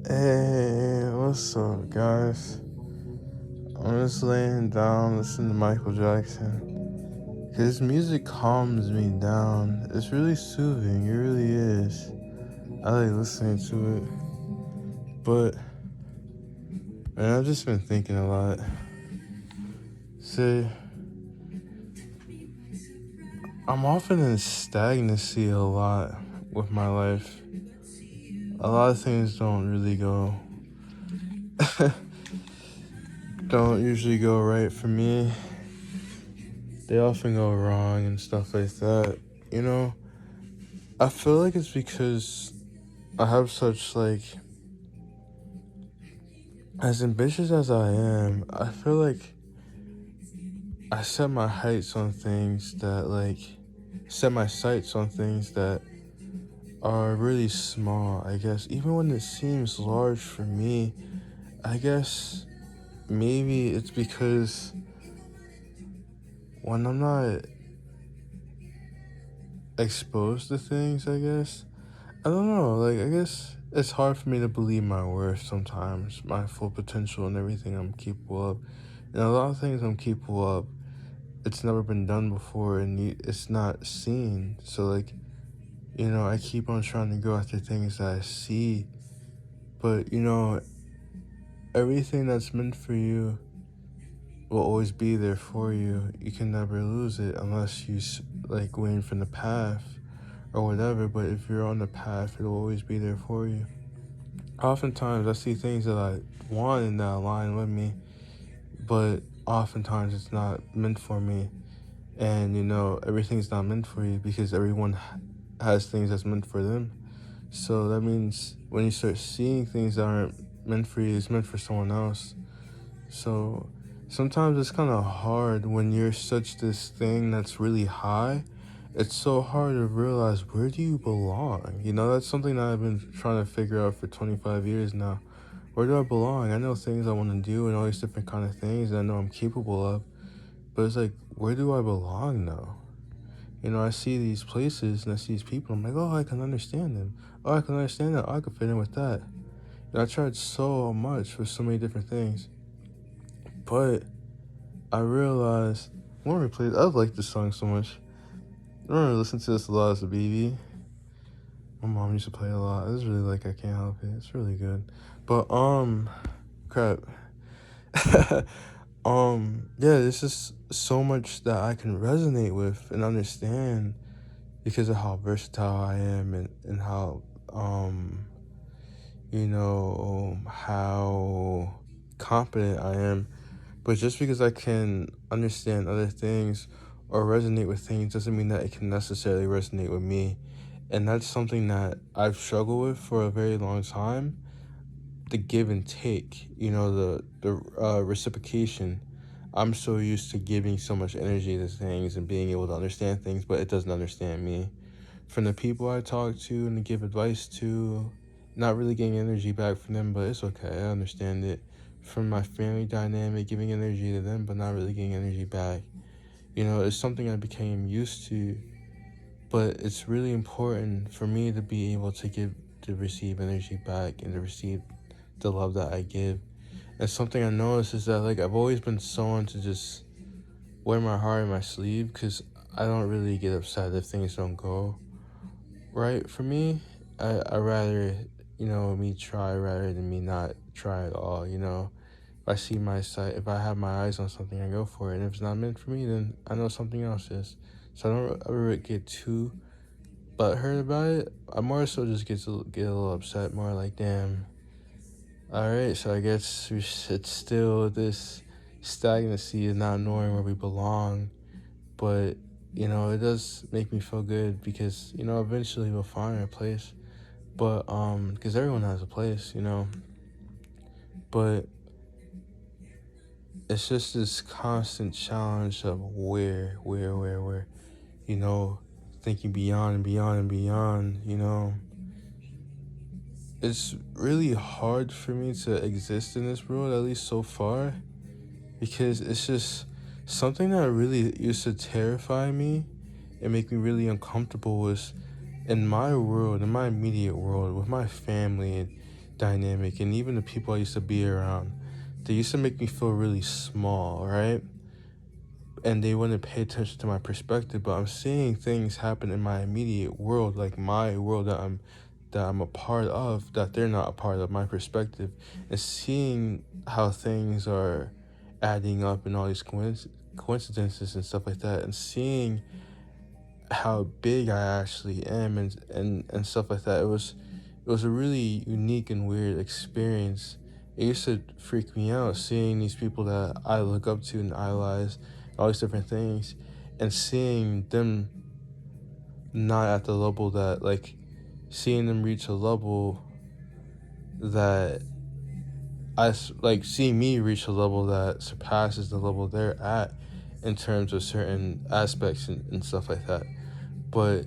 Hey, what's up, guys? I'm just laying down listening to Michael Jackson. His music calms me down. It's really soothing, it really is. I like listening to it. But, man, I've just been thinking a lot. See, I'm often in stagnancy a lot with my life. A lot of things don't usually go right for me. They often go wrong and stuff like that. You know, I feel like it's because I have such, like, as ambitious as I am, I feel like I set my heights on things that, like, set my sights on things that are really small, I guess. Even when it seems large for me, I guess maybe it's because when I'm not exposed to things, I guess, I don't know, like, I guess it's hard for me to believe my worth sometimes, my full potential and everything I'm capable of. And a lot of things I'm capable of, it's never been done before and it's not seen. So, like, I keep on trying to go after things that I see. But, everything that's meant for you will always be there for you. You can never lose it unless you, like, win from the path or whatever. But if you're on the path, it'll always be there for you. Oftentimes, I see things that I want and that align with me, but oftentimes it's not meant for me. And, everything's not meant for you because everyone has things that's meant for them. So that means when you start seeing things that aren't meant for you, it's meant for someone else. So sometimes it's kind of hard when you're such this thing that's really high. It's so hard to realize, where do you belong? That's something that I've been trying to figure out for 25 years now. Where do I belong? I know things I want to do and all these different kind of things that I know I'm capable of. But it's like, where do I belong now? I see these places and I see these people. I'm like, oh, I can understand them. Oh, I can understand that. Oh, I can fit in with that. And I tried so much with so many different things. But I realized, when we played, I like this song so much. I remember listening to this a lot as a baby. My mom used to play it a lot. It's really, like, I can't help it. It's really good. But, crap. Yeah, there's just so much that I can resonate with and understand because of how versatile I am and how, how confident I am. But just because I can understand other things or resonate with things doesn't mean that it can necessarily resonate with me. And that's something that I've struggled with for a very long time. The give and take, the reciprocation. I'm so used to giving so much energy to things and being able to understand things, but it doesn't understand me. From the people I talk to and to give advice to, not really getting energy back from them, but it's okay, I understand it. From my family dynamic, giving energy to them, but not really getting energy back. It's something I became used to, but it's really important for me to be able to receive energy back and to receive the love that I give. And something I noticed is that, like, I've always been someone to just wear my heart in my sleeve because I don't really get upset if things don't go right for me. I rather, me try rather than me not try at all. If I see my sight, if I have my eyes on something, I go for it. And if it's not meant for me, then I know something else is. So I don't ever get too butthurt about it. I more so just get a little upset, more like, damn. All right, so I guess it's still this stagnancy of not knowing where we belong, but it does make me feel good because eventually we'll find our place. But because everyone has a place, but it's just this constant challenge of where, thinking beyond and beyond and beyond. It's really hard for me to exist in this world, at least so far, because it's just something that really used to terrify me and make me really uncomfortable was in my world, in my immediate world, with my family and dynamic, and even the people I used to be around, they used to make me feel really small, right? And they wouldn't pay attention to my perspective, but I'm seeing things happen in my immediate world, like my world that I'm a part of, that they're not a part of, my perspective, and seeing how things are adding up and all these coincidences and stuff like that, and seeing how big I actually am, and stuff like that. It was a really unique and weird experience. It used to freak me out seeing these people that I look up to and idolize, all these different things, and seeing them not at the level that, like, seeing them reach a level that like seeing me reach a level that surpasses the level they're at in terms of certain aspects and stuff like that. But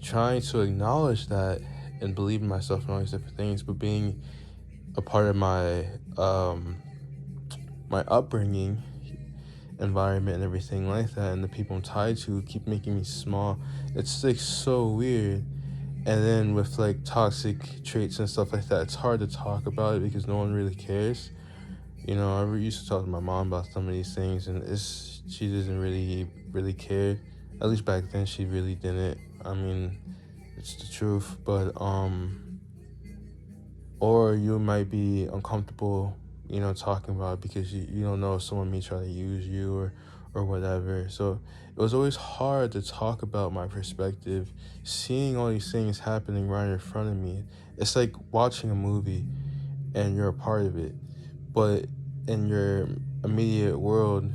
trying to acknowledge that and believe in myself and all these different things, but being a part of my upbringing, environment, and everything like that, and the people I'm tied to keep making me small. It's like so weird. And then with like toxic traits and stuff like that, it's hard to talk about it because no one really cares. I used to talk to my mom about some of these things, and she doesn't really care. At least back then, she really didn't. I mean, it's the truth. But or you might be uncomfortable, talking about it because you don't know if someone may try to use you or whatever. So it was always hard to talk about my perspective, seeing all these things happening right in front of me. It's like watching a movie and you're a part of it, but in your immediate world,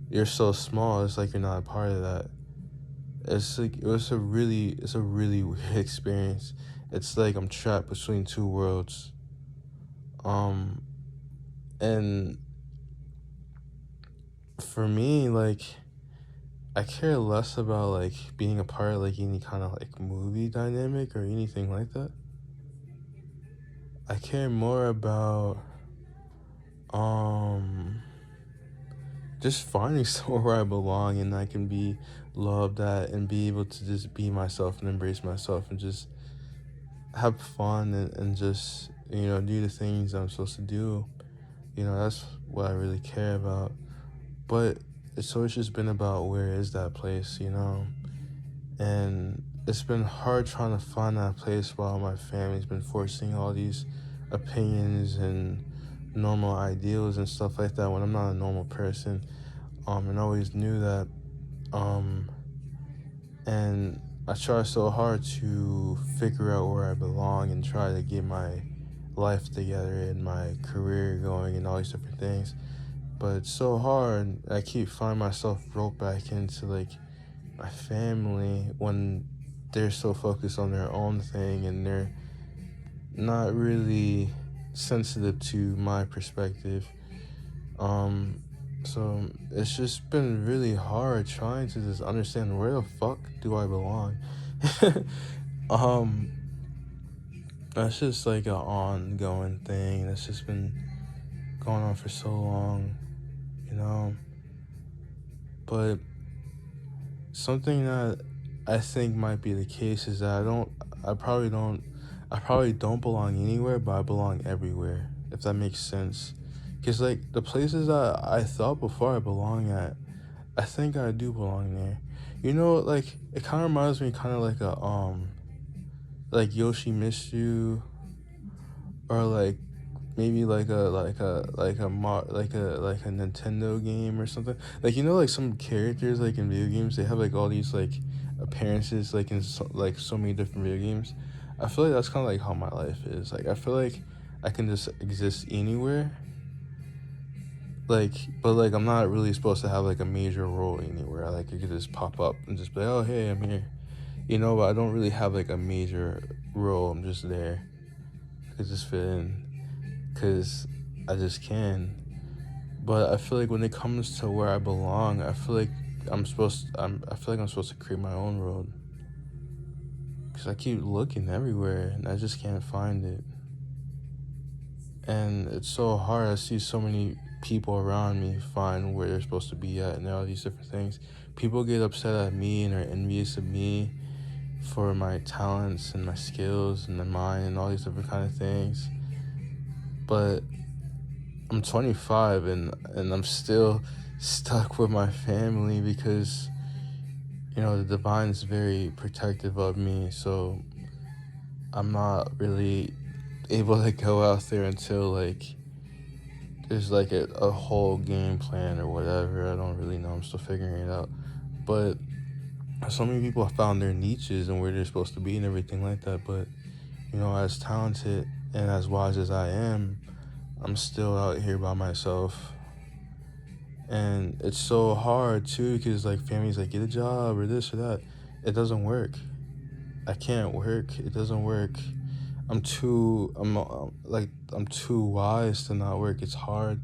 you're so small. It's like you're not a part of that. It's a really weird experience. It's like I'm trapped between two worlds. Um, and for me, like, I care less about like being a part of like any kind of like movie dynamic or anything like that. I care more about um just finding somewhere where I belong and I can be loved at and be able to just be myself and embrace myself and just have fun and just do the things I'm supposed to do. That's what I really care about. But it's always just been about where is that place. And it's been hard trying to find that place while my family's been forcing all these opinions and normal ideals and stuff like that when I'm not a normal person. And I always knew that. Um, and I try so hard to figure out where I belong and try to get my life together and my career going and all these different things. But it's so hard. I keep finding myself roped back into like my family when they're so focused on their own thing and they're not really sensitive to my perspective. Um, so it's just been really hard trying to just understand where the fuck do I belong. um, that's just like an ongoing thing that's just been going on for so long, you know. But something that I think might be the case is that I probably don't belong anywhere, but I belong everywhere, if that makes sense. Because, like, the places that I thought before I belong at, I think I do belong there. Like, it kind of reminds me kind of like Yoshimitsu, or like maybe like a Nintendo game or something. Like like some characters like in video games, they have like all these like appearances like in so many different video games. I feel like that's kind of like how my life is. Like I feel like I can just exist anywhere. Like, but like I'm not really supposed to have like a major role anywhere. Like I could just pop up and just be like, oh hey, I'm here. But I don't really have like a major role. I'm just there. I could just fit in because I just can. But I feel like when it comes to where I belong, I feel like I feel like I'm supposed to create my own road. Cause I keep looking everywhere and I just can't find it. And it's so hard. I see so many people around me find where they're supposed to be at and all these different things. People get upset at me and are envious of me for my talents and my skills and my mind and all these different kind of things. But I'm 25 and I'm still stuck with my family because the divine is very protective of me, so I'm not really able to go out there until like there's like a whole game plan or whatever. I don't really know. I'm still figuring it out. But so many people have found their niches and where they're supposed to be and everything like that. But as talented and as wise as I am, I'm still out here by myself. And it's so hard too because like families like get a job or this or that. It doesn't work. I can't work. It doesn't work. I'm too wise to not work. It's hard.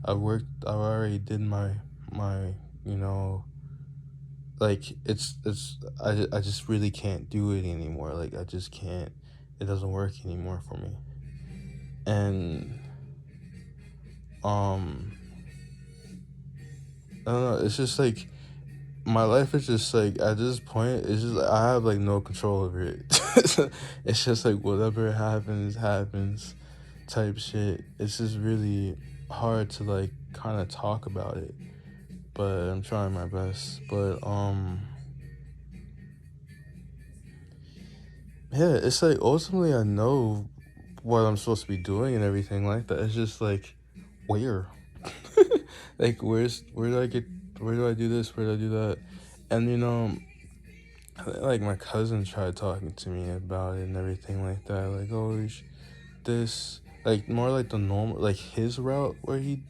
I already did my you know like I just really can't do it anymore. Like I just can't. It doesn't work anymore for me. And um I don't know. It's just like my life is just like at this point. It's just like, I have like no control over it. It's just like whatever happens type shit. It's just really hard to like kind of talk about it, but I'm trying my best. But yeah, it's like ultimately I know what I'm supposed to be doing and everything like that. It's just like where, like where do I get, where do I do this, where do I do that, and like my cousin tried talking to me about it and everything like that. Like oh this like more like the normal like his route where he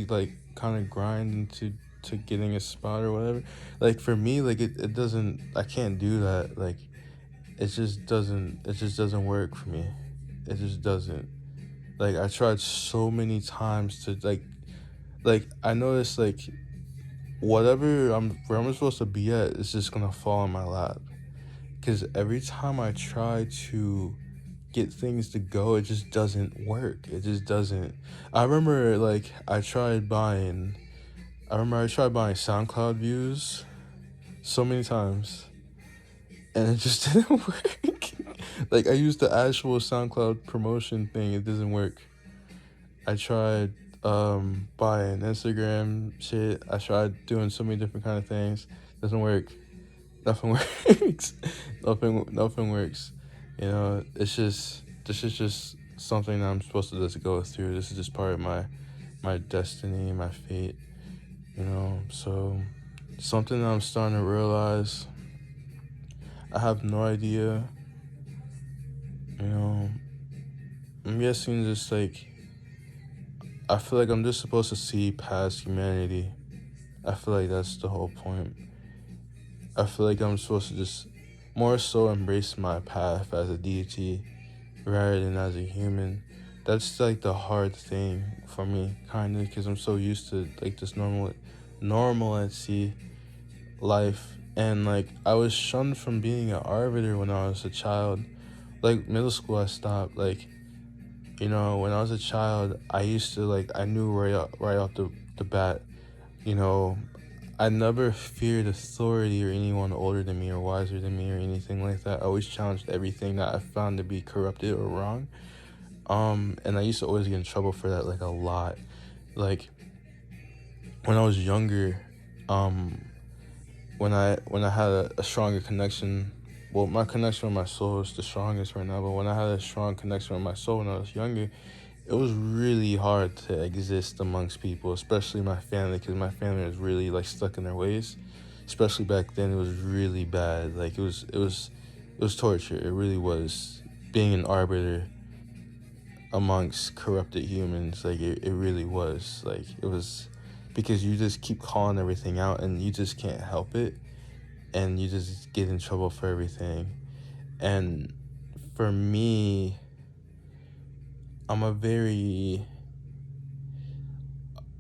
like kind of grind into to getting a spot or whatever. Like for me like it doesn't, I can't do that. Like it just doesn't work for me. It just doesn't. Like I tried so many times to like I noticed like where I'm supposed to be at is just gonna fall in my lap because every time I try to get things to go, it just doesn't work. It just doesn't. I remember like I tried buying SoundCloud views so many times and it just didn't work. Like I used the actual SoundCloud promotion thing, it doesn't work. I tried buying Instagram shit. I tried doing so many different kind of things. Doesn't work. Nothing works. Nothing works. It's just this is just something that I'm supposed to just go through. This is just part of my destiny, my fate. So something that I'm starting to realize. I have no idea. You know, I'm guessing just like I feel like I'm just supposed to see past humanity. I feel like that's the whole point. I feel like I'm supposed to just more so embrace my path as a deity rather than as a human. That's like the hard thing for me, kind of, because I'm so used to like this normalcy life. And like I was shunned from being an arbiter when I was a child. Like middle school, I stopped. Like when I was a child, I used to like I knew right off the bat. You know, I never feared authority or anyone older than me or wiser than me or anything like that. I always challenged everything that I found to be corrupted or wrong. And I used to always get in trouble for that, like a lot. Like when I was younger, um, when I had a stronger connection, well, my connection with my soul is the strongest right now. But when I had a strong connection with my soul when I was younger, it was really hard to exist amongst people, especially my family, because my family was really like stuck in their ways. Especially back then, it was really bad. Like it was torture. It really was being an arbiter amongst corrupted humans. Like it really was. Like it was because you just keep calling everything out and you just can't help it, and you just get in trouble for everything. And for me, I'm a very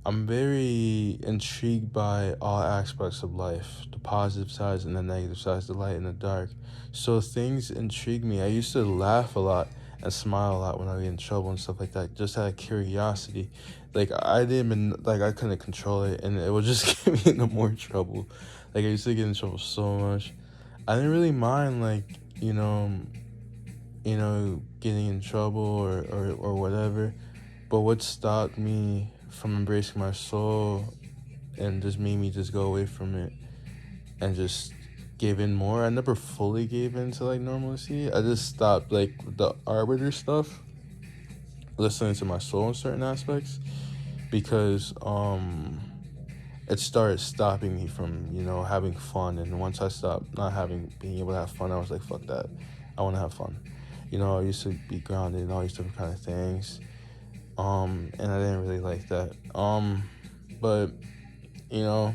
I'm very intrigued by all aspects of life, the positive sides and the negative sides, the light and the dark. So things intrigue me. I used to laugh a lot and smile a lot when I get in trouble and stuff like that, just out of curiosity. Like I didn't even like I couldn't control it, and it would just get me into more trouble. Like I used to get in trouble so much. I didn't really mind like you know, getting in trouble or whatever. But what stopped me from embracing my soul and just made me just go away from it and just gave in more. I never fully gave in to like normalcy. I just stopped like the arbiter stuff, listening to my soul in certain aspects, because it started stopping me from, having fun. And once I stopped not being able to have fun, I was like, fuck that. I want to have fun. I used to be grounded and all these different kind of things. And I didn't really like that. But you know,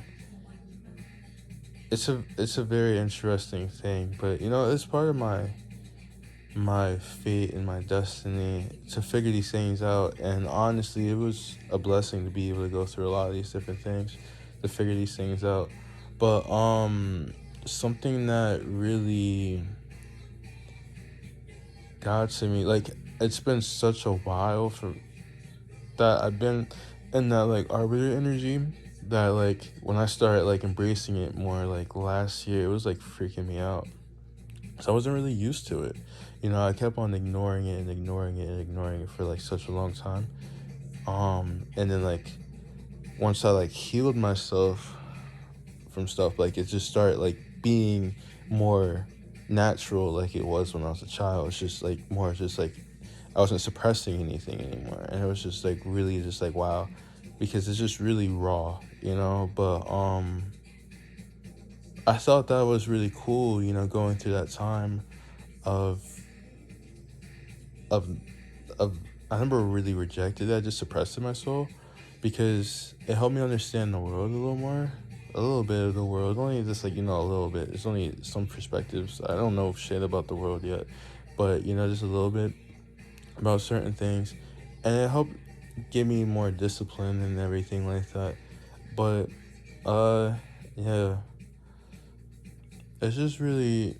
it's a very interesting thing. But it's part of my fate and my destiny to figure these things out. And honestly, it was a blessing to be able to go through a lot of these different things to figure these things out. But something that really got to me, like, it's been such a while for that I've been in that like arbiter energy, that like when I started like embracing it more like last year, it was like freaking me out. So I wasn't really used to it. I kept on ignoring it and ignoring it and ignoring it for like such a long time. And then like once I like healed myself from stuff, like it just started like being more natural like it was when I was a child. It's just like more just like I wasn't suppressing anything anymore. And it was just like really just like wow. Because it's just really raw. But I thought that was really cool, going through that time of of of I never really rejected it. I just suppressed it in my soul because it helped me understand the world a little more. A little bit of the world. Only just like, a little bit. It's only some perspectives. I don't know shit about the world yet. But, just a little bit about certain things. And it helped give me more discipline and everything like that. But yeah. It's just really,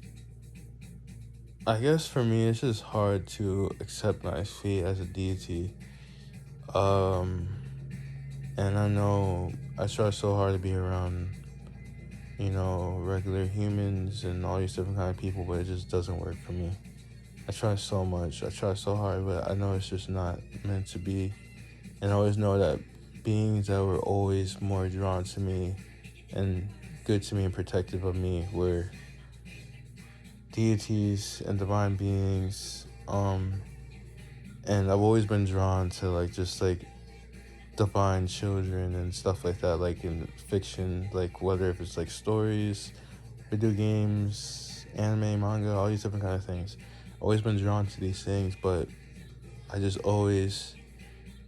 I guess for me, it's just hard to accept my fate as a deity. Um, and I know I try so hard to be around, regular humans and all these different kind of people, but it just doesn't work for me. I try so much, I try so hard, but I know it's just not meant to be. And I always know that beings that were always more drawn to me and good to me and protective of me were deities and divine beings. And I've always been drawn to like just like divine children and stuff like that, like in fiction, like whether if it's like stories, video games, anime, manga, all these different kind of things. Always been drawn to these things, but I just always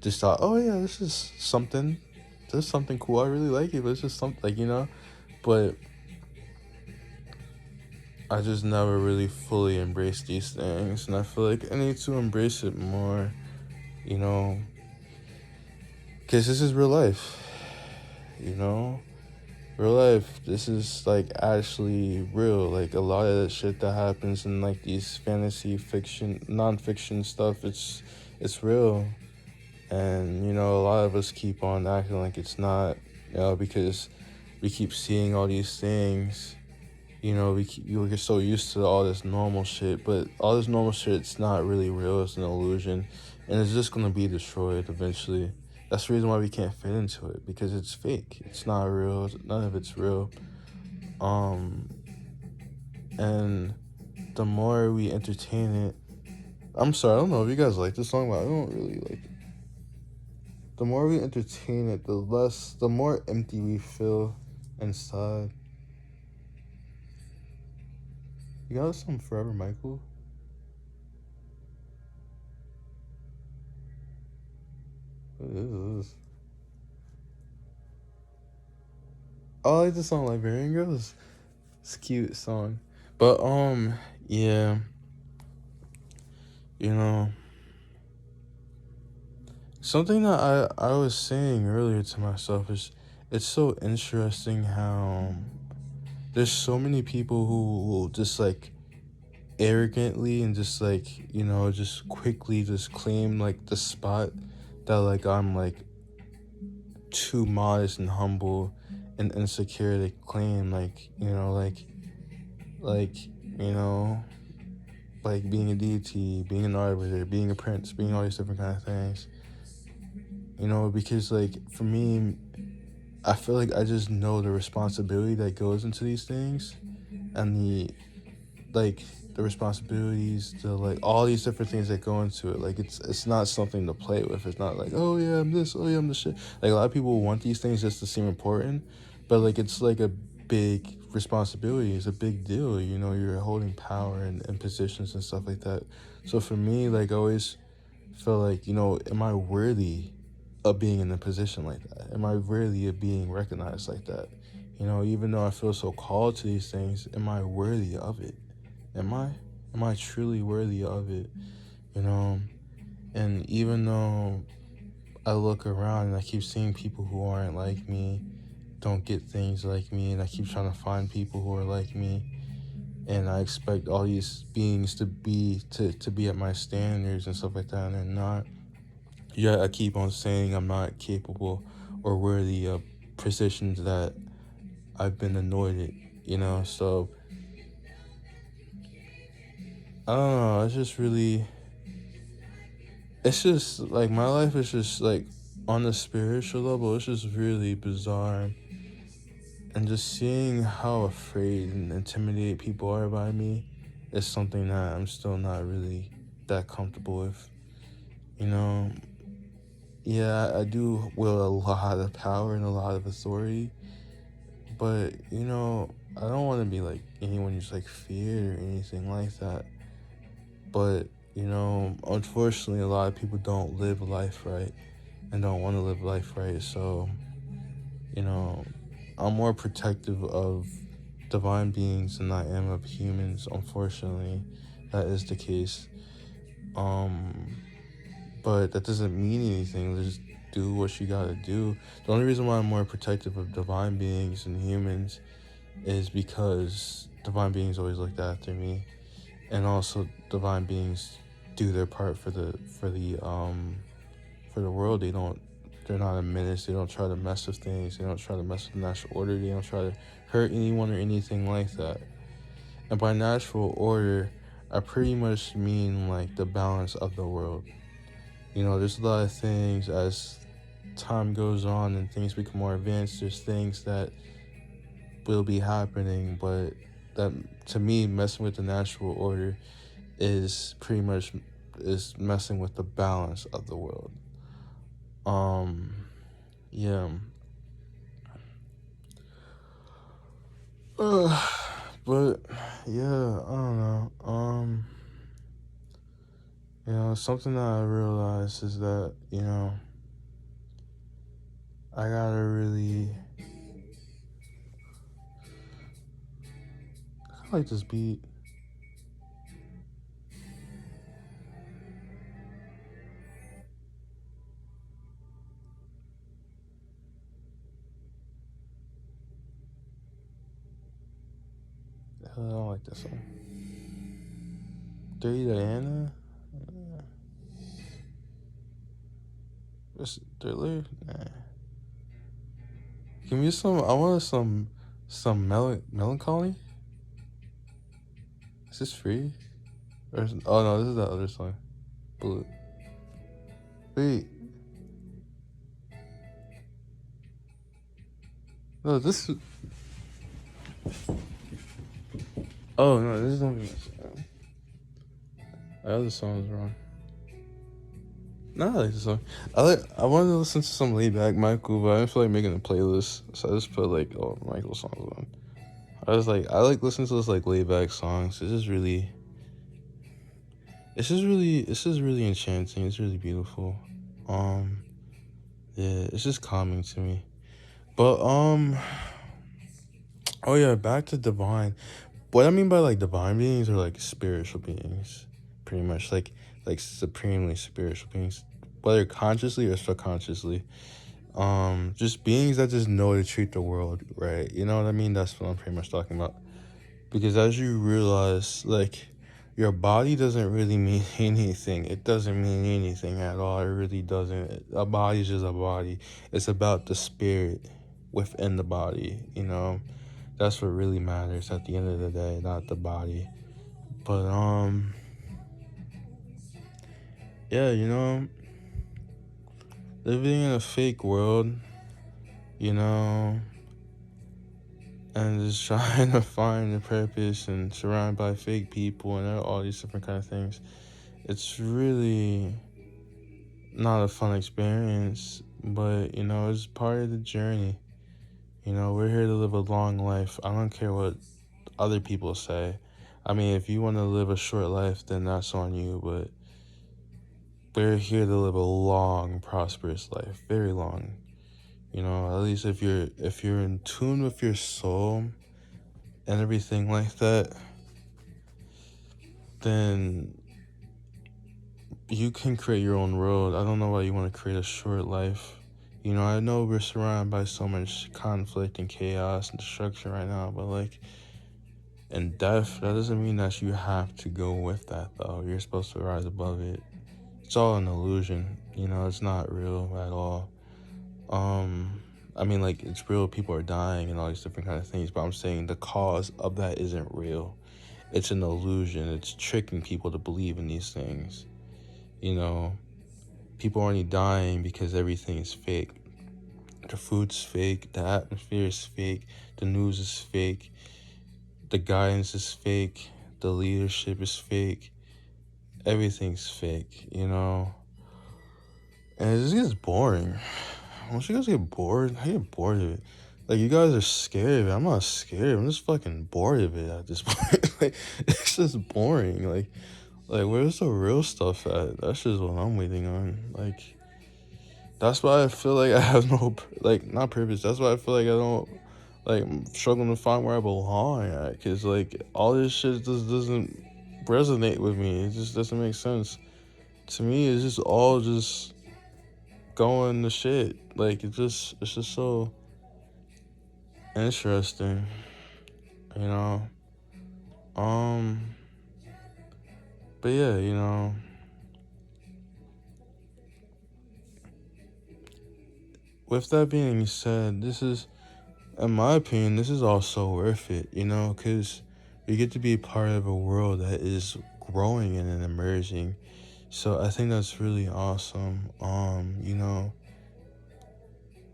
just thought, oh yeah, this is something. This is something cool. I really like it, but it's just something like. But I just never really fully embraced these things, and I feel like I need to embrace it more, you know, because this is real life, you know, real life. This is like actually real. Like a lot of the shit that happens in like these fantasy fiction, non-fiction stuff, it's real, and a lot of us keep on acting like it's not, because we keep seeing all these things. You get so used to all this normal shit, but all this normal shit's not really real. It's an illusion, and it's just gonna be destroyed eventually. That's the reason why we can't fit into it, because it's fake. It's not real. None of it's real. Um, and the more we entertain it, I'm sorry, I don't know if you guys like this song, but I don't really like it. The more we entertain it, the more empty we feel inside. You got some Forever Michael? What is this? Oh, I like the song Liberian Girls. It's a cute song. But yeah, you know, something that I was saying earlier to myself is it's so interesting how there's so many people who will just like arrogantly and just like, just quickly just claim like the spot that like I'm like too modest and humble and insecure to claim, like, like, you know, like being a deity, being an arbiter, being a prince, being all these different kind of things. Because like for me, I feel like I just know the responsibility that goes into these things, and like the responsibilities, the like all these different things that go into it. Like it's not something to play with. It's not like, oh yeah, I'm this, oh yeah, I'm this shit. Like a lot of people want these things just to seem important, but like it's like a big responsibility. It's a big deal. You're holding power and positions and stuff like that. So for me, like I always feel like, am I worthy of being in a position like that? Am I worthy of being recognized like that? Even though I feel so called to these things, am I worthy of it? Am I? Am I truly worthy of it? You know? And even though I look around and I keep seeing people who aren't like me, don't get things like me, and I keep trying to find people who are like me, and I expect all these beings to be at my standards and stuff like that, and they're not. Yeah, I keep on saying I'm not capable or worthy of positions that I've been anointed, So I don't know. It's just like my life is just like on the spiritual level. It's just really bizarre, and just seeing how afraid and intimidated people are by me is something that I'm still not really that comfortable with. You know, yeah, I do wield a lot of power and a lot of authority, but I don't want to be like anyone who's like feared or anything like that. But unfortunately, a lot of people don't live life right and don't want to live life right. So you know, I'm more protective of divine beings than I am of humans. Unfortunately, that is the case. Um, but that doesn't mean anything. Just do what you gotta do. The only reason why I'm more protective of divine beings than humans is because divine beings always looked after me, and also divine beings do their part for the world. They're not a menace. They don't try to mess with things. They don't try to mess with the natural order. They don't try to hurt anyone or anything like that. And by natural order, I pretty much mean like the balance of the world. There's a lot of things as time goes on and things become more advanced. There's things that will be happening, but that to me, messing with the natural order is pretty much is messing with the balance of the world. Yeah. But yeah, I don't know. Something that I realized is that, I gotta really I like this beat. I don't like this song. Dirty Diana? This Thriller? Nah. Give me I want some melancholy? Is this free? Oh no, this is that other song. Blue. Wait. No, this. Oh no, this is not even. The other song is wrong. No, I like this song. I wanted to listen to some laid back Michael, but I didn't feel like making a playlist, so I just put like all Michael songs on. I like listening to those like laid back songs. It's just really enchanting. It's really beautiful. Yeah, it's just calming to me. But oh yeah, back to divine. What I mean by like divine beings are like spiritual beings, pretty much like supremely spiritual beings, whether consciously or subconsciously. Just beings that just know to treat the world right. You know what I mean? That's what I'm pretty much talking about. Because as you realize, like, your body doesn't really mean anything. It doesn't mean anything at all. It really doesn't. A body's just a body. It's about the spirit within the body. That's what really matters at the end of the day, not the body. But yeah, living in a fake world, you know, and just trying to find a purpose and surrounded by fake people and all these different kind of things. It's really not a fun experience, but it's part of the journey. We're here to live a long life. I don't care what other people say. I mean, if you want to live a short life, then that's on you, but we're here to live a long, prosperous life, very long. At least if you're in tune with your soul and everything like that, then you can create your own world. I don't know why you want to create a short life. I know we're surrounded by so much conflict and chaos and destruction right now, but and death, that doesn't mean that you have to go with that, though. You're supposed to rise above it. It's all an illusion. It's not real at all. I mean, it's real. People are dying and all these different kind of things, but I'm saying the cause of that isn't real. It's an illusion. It's tricking people to believe in these things. People are only dying because everything is fake. The food's fake. The atmosphere is fake. The news is fake. The guidance is fake. The leadership is fake. Everything's fake, And it just gets boring. Once you guys get bored, I get bored of it. You guys are scared of it. I'm not scared. I'm just fucking bored of it at this point. It's just boring. Where's the real stuff at? That's just what I'm waiting on. That's why I feel like I have no, not purpose. That's why I feel like I don't, I'm struggling to find where I belong at. Because, all this shit just doesn't resonate with me. It just doesn't make sense. To me, it's just all just going to shit. It's just so interesting, you know. But yeah, with that being said, in my opinion, this is also worth it, because we get to be part of a world that is growing and emerging. So I think that's really awesome.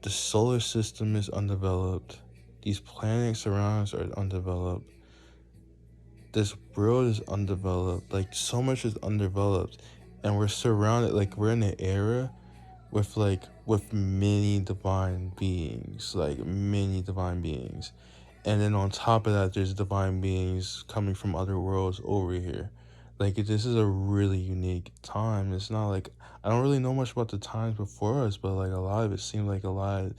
The solar system is undeveloped. These planets around us are undeveloped. This world is undeveloped. So much is undeveloped. And we're surrounded, we're in an era with many divine beings. Many divine beings. And then on top of that, there's divine beings coming from other worlds over here. This is a really unique time. It's not I don't really know much about the times before us, but a lot of it seemed like a lot of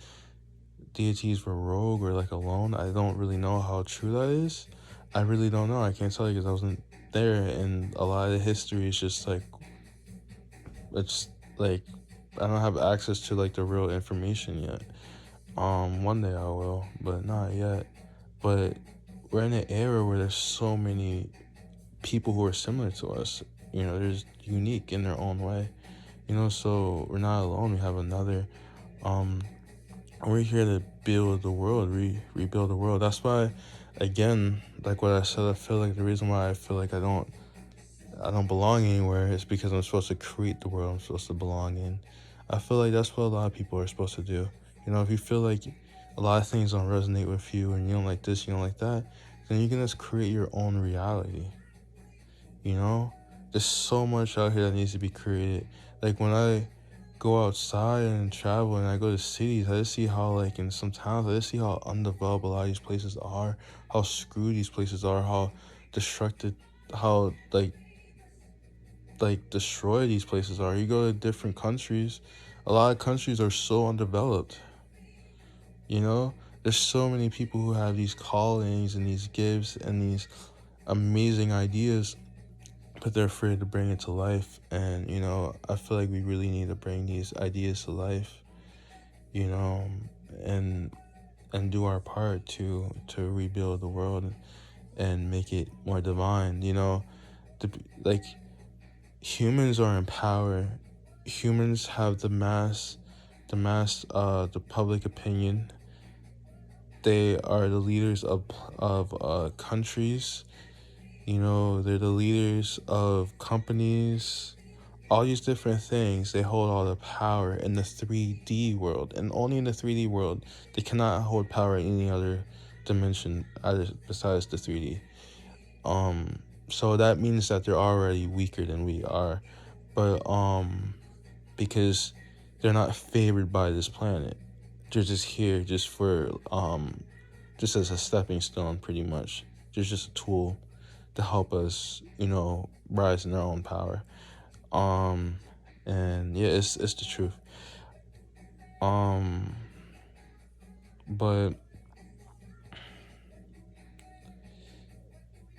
deities were rogue or alone. I don't really know how true that is. I really don't know. I can't tell you because I wasn't there, and a lot of the history is just it's I don't have access to the real information yet. One day I will, but not yet. But we're in an era where there's so many people who are similar to us. There's unique in their own way. So we're not alone. We have another. We're here to build the world, rebuild the world. That's why, again, what I said, I feel like the reason why I feel like I don't belong anywhere is because I'm supposed to create the world I'm supposed to belong in. I feel like that's what a lot of people are supposed to do. If you feel like a lot of things don't resonate with you and you don't like this, you don't like that, then you can just create your own reality. There's so much out here that needs to be created. When I go outside and travel and I go to cities, I just see how in some towns, I just see how undeveloped a lot of these places are, how screwed these places are, how destructive, how destroyed these places are. You go to different countries, a lot of countries are so undeveloped. There's so many people who have these callings and these gifts and these amazing ideas, but they're afraid to bring it to life. And I feel like we really need to bring these ideas to life, and do our part to rebuild the world and make it more divine. Humans are in power. Humans have the public opinion. They are the leaders of countries. They're the leaders of companies. all these different things, they hold all the power in the 3D world, and only in the 3D world. They cannot hold power in any other dimension other besides the 3D. So that means that they're already weaker than we are, but because they're not favored by this planet, they're just here just for just as a stepping stone, pretty much. They're just a tool to help us, rise in our own power. And yeah, it's the truth. But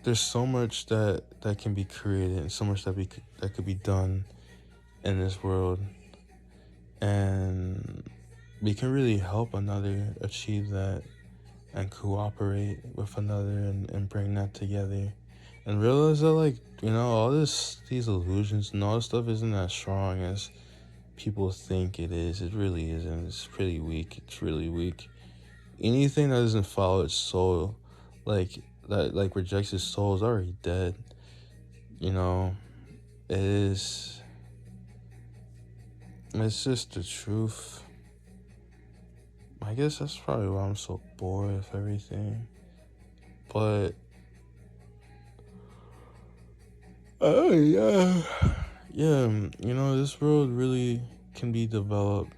there's so much that can be created, and so much that could be done in this world, and we can really help another achieve that, and cooperate with another, and bring that together, and realize that, like, all these illusions and all this stuff isn't as strong as people think it is. It really isn't. It's pretty weak. It's really weak. Anything that doesn't follow its soul, like that, like rejects its soul, is already dead. It is. It's just the truth. I guess that's probably why I'm so bored with everything. But oh yeah, yeah. This world really can be developed,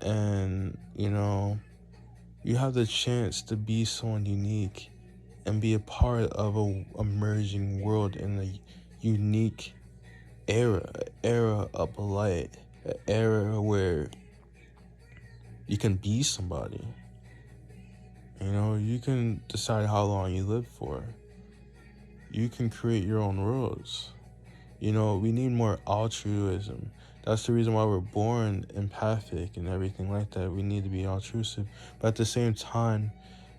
and you have the chance to be someone unique and be a part of a emerging world in a unique era of light, an era where you can be somebody. You can decide how long you live for. You can create your own rules. We need more altruism. That's the reason why we're born empathic and everything like that. We need to be altruive. But at the same time,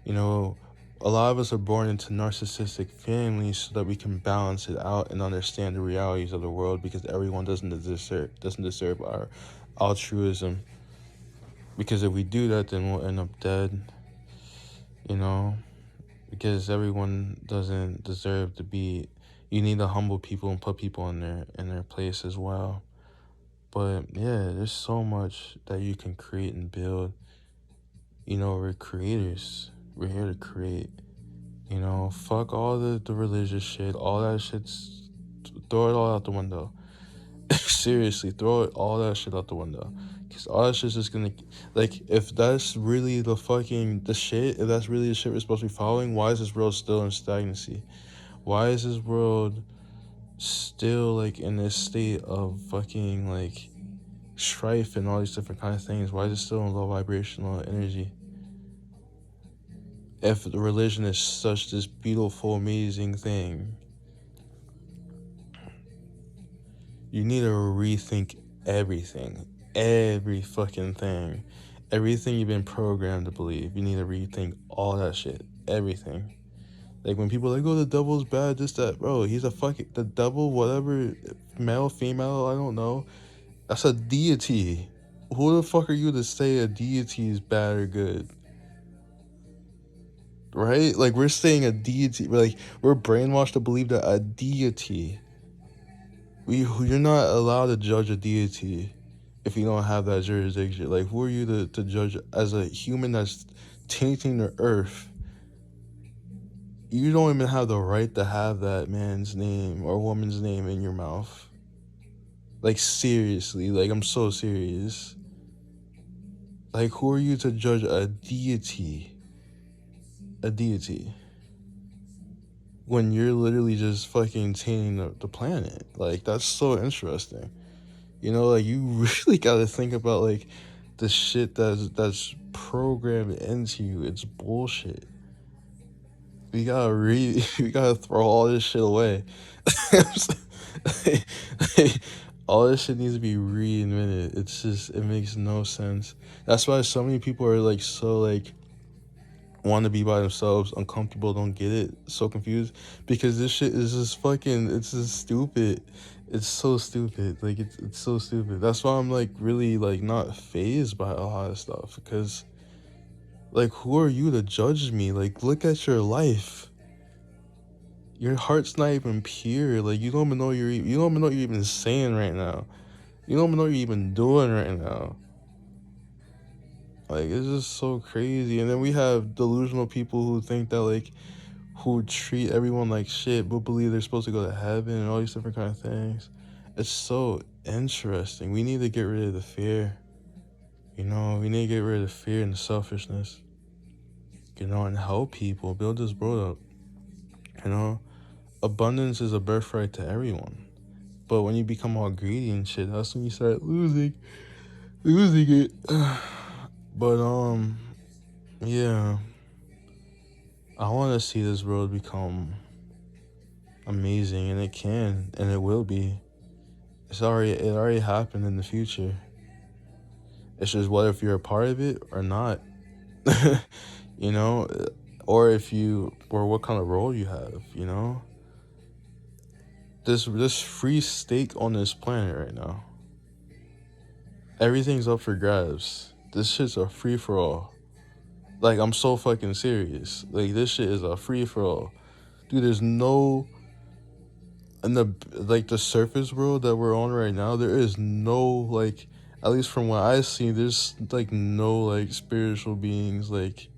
a lot of us are born into narcissistic families so that we can balance it out and understand the realities of the world, because everyone doesn't deserve our altruism. Because if we do that, then we'll end up dead. Because everyone doesn't deserve to be. You need to humble people and put people in their place as well. But yeah, there's so much that you can create and build. We're creators. We're here to create. Fuck all the religious shit. All that shit's, throw it all out the window. Seriously, throw all that shit out the window. Because all that shit's just gonna, like, if that's really the shit, if that's really the shit we're supposed to be following, why is this world still in stagnancy? Why is this world still, like, in this state of fucking, like, strife and all these different kind of things? Why is it still in low vibrational energy? If the religion is such this beautiful, amazing thing, you need to rethink everything. Every fucking thing. Everything you've been programmed to believe. You need to rethink all that shit. Everything. Like, when people are like, oh, the devil's bad, this, that, bro, he's the devil, whatever, male, female, I don't know. That's a deity. Who the fuck are you to say a deity is bad or good? Right? Like, we're saying a deity, we're brainwashed to believe that a deity, you're not allowed to judge a deity if you don't have that jurisdiction. Like, who are you to judge as a human that's tainting the earth? You don't even have the right to have that man's name or woman's name in your mouth. Like, seriously, like, I'm so serious. Like, who are you to judge a deity? A deity. When you're literally just fucking tainting the planet. Like, that's so interesting. Like, you really gotta think about, like, the shit that's programmed into you. It's bullshit. We gotta throw all this shit away. All this shit needs to be reinvented. It makes no sense. That's why so many people are, like, so, like, want to be by themselves, uncomfortable, don't get it, so confused, because this shit is just fucking, it's just stupid. It's so stupid. Like, it's so stupid. That's why I'm, like, really, like, not fazed by a lot of stuff, because, like, who are you to judge me? Like, look at your life. Your heart's not even pure. Like, you don't even know what you're even saying right now. You don't know what you're even doing right now. Like, it's just so crazy. And then we have delusional people who think that, like, who treat everyone like shit but believe they're supposed to go to heaven and all these different kind of things. It's so interesting. We need to get rid of the fear. You know, we need to get rid of the fear and the selfishness. You know, and help people build this world up. You know, abundance is a birthright to everyone. But when you become all greedy and shit, that's when you start losing it. But yeah, I want to see this world become amazing, and it can, and it will be. It already happened in the future. It's just whether if you're a part of it or not, you know, or what kind of role you have, you know. This free stake on this planet right now. Everything's up for grabs. This shit's a free for all. Like, I'm so fucking serious. Like, this shit is a free for all. Dude, there's no, in the surface world that we're on right now, there is no, like, at least from what I see, there's like no like spiritual beings like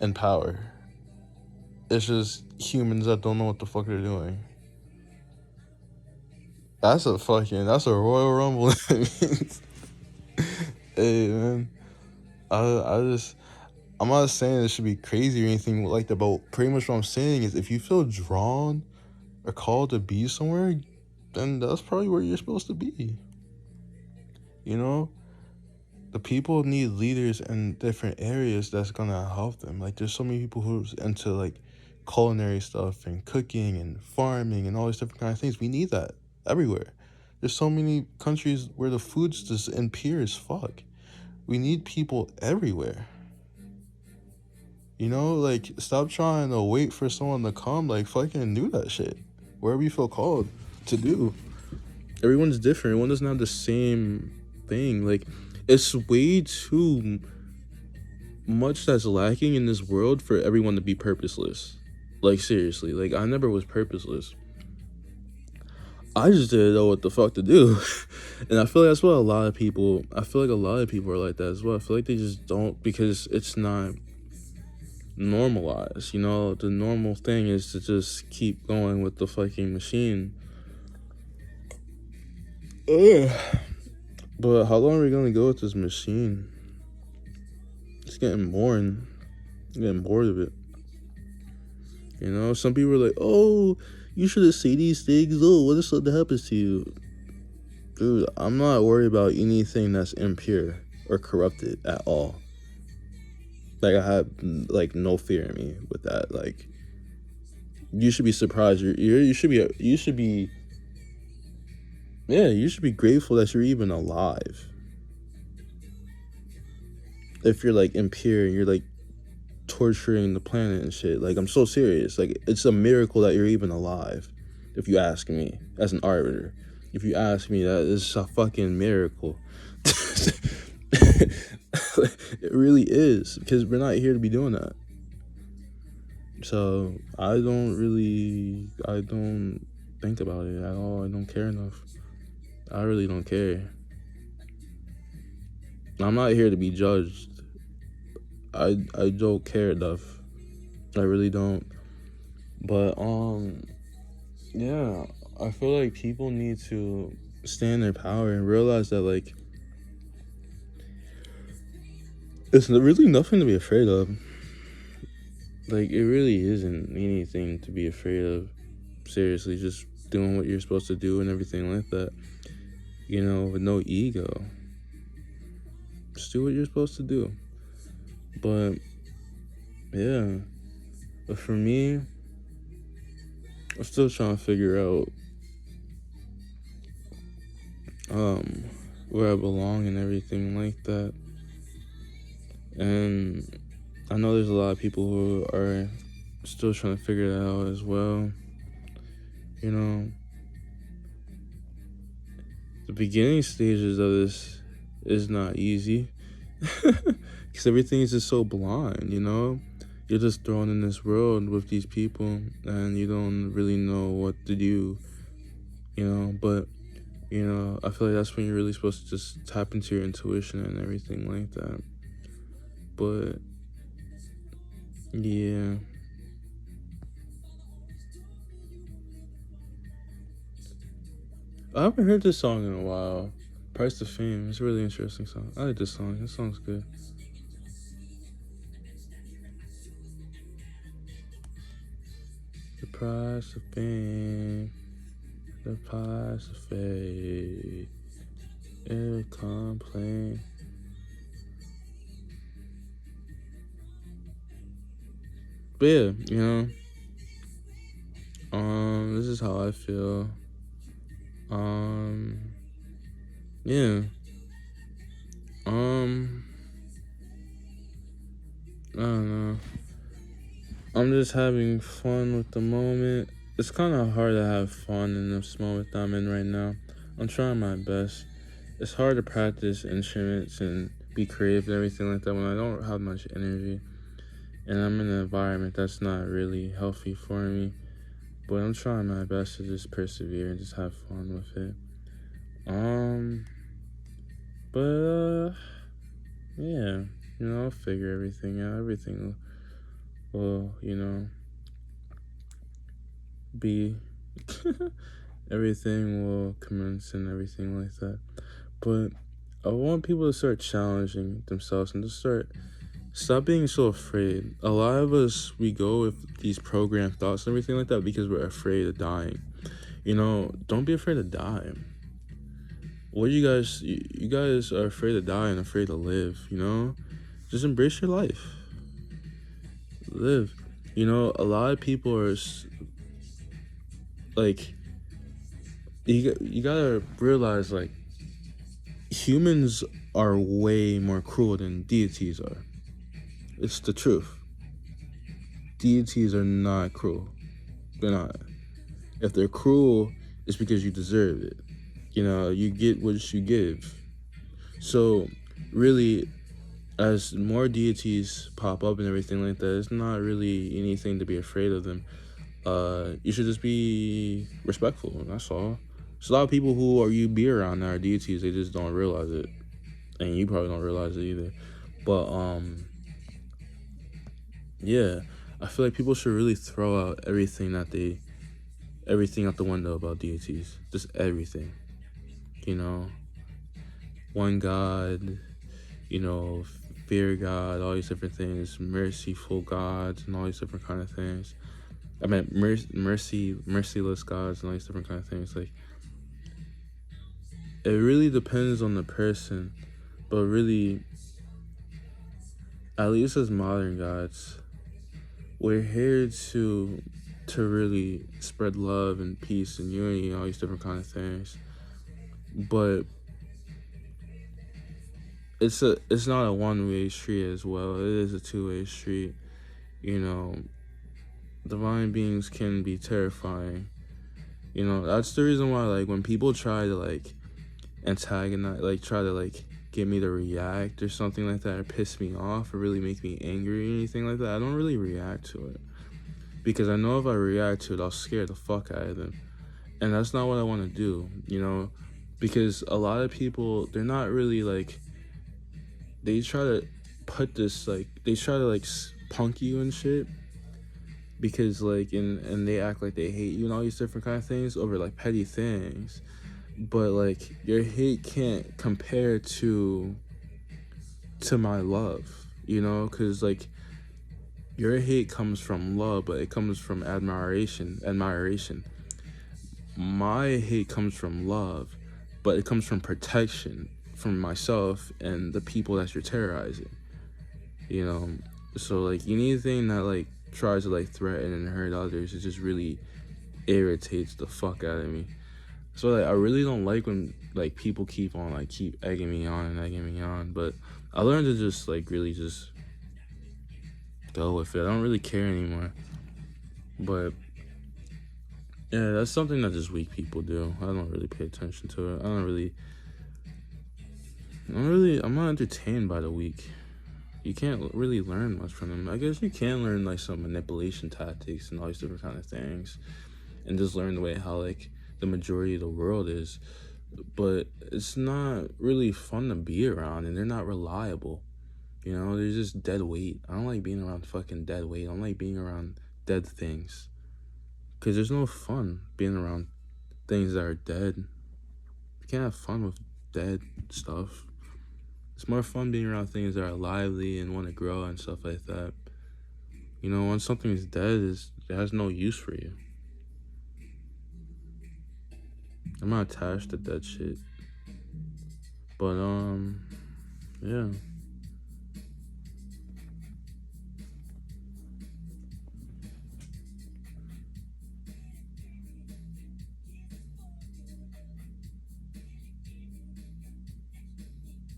in power. It's just humans that don't know what the fuck they're doing. That's a Royal Rumble. Hey man, I'm not saying it should be crazy or anything like that, but pretty much what I'm saying is if you feel drawn or called to be somewhere, then that's probably where you're supposed to be. You know, the people need leaders in different areas that's gonna help them. Like, there's so many people who's into like culinary stuff and cooking and farming and all these different kind of things. We need that everywhere. There's so many countries where the food's just impure as fuck. We need people everywhere. You know, like, stop trying to wait for someone to come. Like, fucking do that shit wherever you feel called to do. Everyone's different. Everyone doesn't have the same thing. Like, it's way too much that's lacking in this world for everyone to be purposeless. Like, seriously. Like, I never was purposeless. I just didn't know what the fuck to do. And I feel like that's what a lot of people are like that as well. I feel like they just don't, because it's not normalized. You know, the normal thing is to just keep going with the fucking machine. Ugh. But how long are we gonna go with this machine? It's getting boring. I'm getting bored of it. You know, some people are like, oh, you shouldn't say these things. Oh, what if something happens to you? Dude, I'm not worried about anything that's impure or corrupted at all. Like, I have like no fear in me with that. Like, you should be surprised. You should be grateful that you're even alive. If you're like impure and you're like torturing the planet and shit, like, I'm so serious. Like, it's a miracle that you're even alive. If you ask me, as an arbiter, if you ask me, that is a fucking miracle. It really is, because we're not here to be doing that. So I don't think about it at all. I don't care enough. I really don't care. I'm not here to be judged. I don't care enough. I really don't. But yeah, I feel like people need to stand in their power and realize that, like, it's really nothing to be afraid of. Like, it really isn't anything to be afraid of. Seriously, just doing what you're supposed to do and everything like that. You know, with no ego. Just do what you're supposed to do. But yeah. But for me, I'm still trying to figure out where I belong and everything like that. And I know there's a lot of people who are still trying to figure that out as well. You know, the beginning stages of this is not easy. Because everything is just so blind, you know? You're just thrown in this world with these people and you don't really know what to do, you know? But You know, I feel like that's when you're really supposed to just tap into your intuition and everything like that. But yeah, I haven't heard this song in a while. Price of Fame. It's a really interesting song. I like this song. This song's good. The price of fame. The price of fame. Every complaint. But yeah, this is how I feel. Um, yeah. Um, I don't know. I'm just having fun with the moment. It's kind of hard to have fun in this moment that I'm in right now. I'm trying my best. It's hard to practice instruments and be creative and everything like that when I don't have much energy. And I'm in an environment that's not really healthy for me. But I'm trying my best to just persevere and just have fun with it. Um, but yeah, I'll figure everything out. Everything will be everything will commence and everything like that. But I want people to start challenging themselves and to stop being so afraid. A lot of us, we go with these programmed thoughts and everything like that because we're afraid of dying. Don't be afraid to die. What you guys are afraid to die and afraid to live, Just embrace your life. Live. A lot of people are like, you gotta realize, like, humans are way more cruel than deities are. It's the truth. Deities are not cruel. They're not. If they're cruel, it's because you deserve it. You get what you give. So, really, as more deities pop up and everything like that, it's not really anything to be afraid of them. You should just be respectful. That's all. There's a lot of people who you be around that are deities. They just don't realize it, and you probably don't realize it either. But yeah, I feel like people should really throw out everything out the window about deities. Just everything. One God. Fear God. All these different things. Merciful gods and all these different kind of things. I mean, merciless gods and all these different kind of things. Like, it really depends on the person, but really, at least as modern gods, we're here to really spread love and peace and unity and all these different kind of things. But it's not a one-way street as well. It is a two-way street. Divine beings can be terrifying. That's the reason why, like, when people try to, like, antagonize, like, try to, like, get me to react or something like that, or piss me off or really make me angry or anything like that, I don't really react to it. Because I know if I react to it, I'll scare the fuck out of them. And that's not what I want to do, Because a lot of people, they're not really, like, they try to put this, like, they try to, like, punk you and shit. Because, like, and they act like they hate you and all these different kind of things over, like, petty things. But, like, your hate can't compare to my love, Because, like, your hate comes from love, but it comes from admiration. My hate comes from love, but it comes from protection from myself and the people that you're terrorizing, So, like, anything that, like, tries to, like, threaten and hurt others, it just really irritates the fuck out of me. So, like, I really don't like when, like, people keep egging me on, but I learned to just, like, really just go with it. I don't really care anymore. But yeah, that's something that just weak people do. I don't really pay attention to it. I'm not entertained by the weak. You can't really learn much from them. I guess you can learn, like, some manipulation tactics and all these different kind of things, and just learn the way how, like, the majority of the world is. but it's not really fun to be around, and they're not reliable. They're just dead weight. I don't like being around fucking dead weight. I don't like being around dead things. Because there's no fun being around things that are dead. You can't have fun with dead stuff. It's more fun being around things that are lively and want to grow and stuff like that. When something is dead, it has no use for you. I'm not attached to dead shit. But, yeah.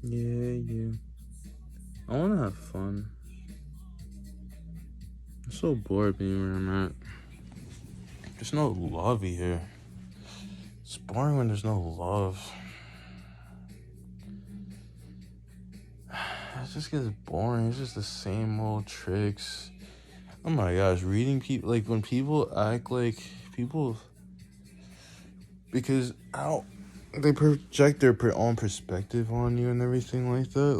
Yeah. I want to have fun. I'm so bored being where I'm at. There's no love here. It's boring when there's no love. It just gets boring. It's just the same old tricks. Oh my gosh, reading people, like when people act like people, because how they project their own perspective on you and everything like that.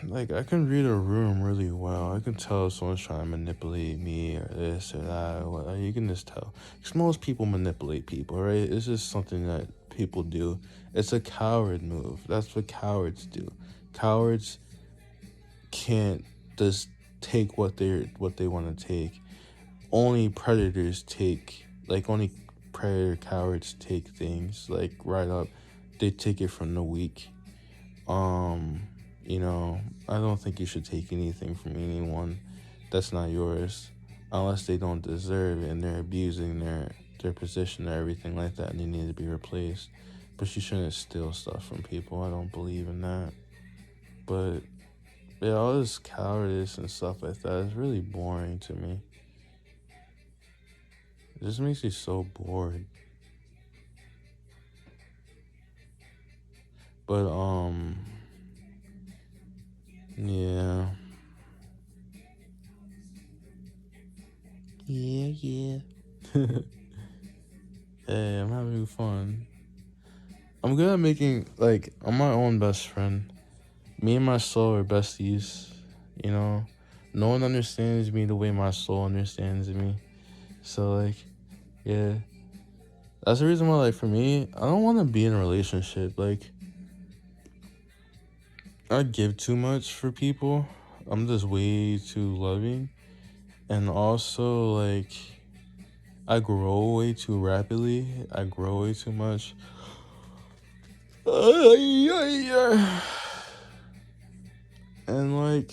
Like I can read a room really well. I can tell if someone's trying to manipulate me or this or that. You can just tell. Because most people manipulate people, right? It's just something that people do. It's a coward move. That's what cowards do. Cowards can't just take what they want to take. Only predators take, like only predator cowards take things like right up. They take it from the weak. I don't think you should take anything from anyone that's not yours unless they don't deserve it and they're abusing their position or everything like that and they need to be replaced. But you shouldn't steal stuff from people. I don't believe in that. But yeah, all this cowardice and stuff like that is really boring to me. It just makes me so bored. But yeah. Yeah. Hey, I'm having fun. I'm good at making, like, I'm my own best friend. Me and my soul are besties, you know? No one understands me the way my soul understands me. So, like, yeah. That's the reason why, like, for me, I don't want to be in a relationship. Like, I give too much for people. I'm just way too loving. And also, like, I grow way too rapidly. I grow way too much. And like,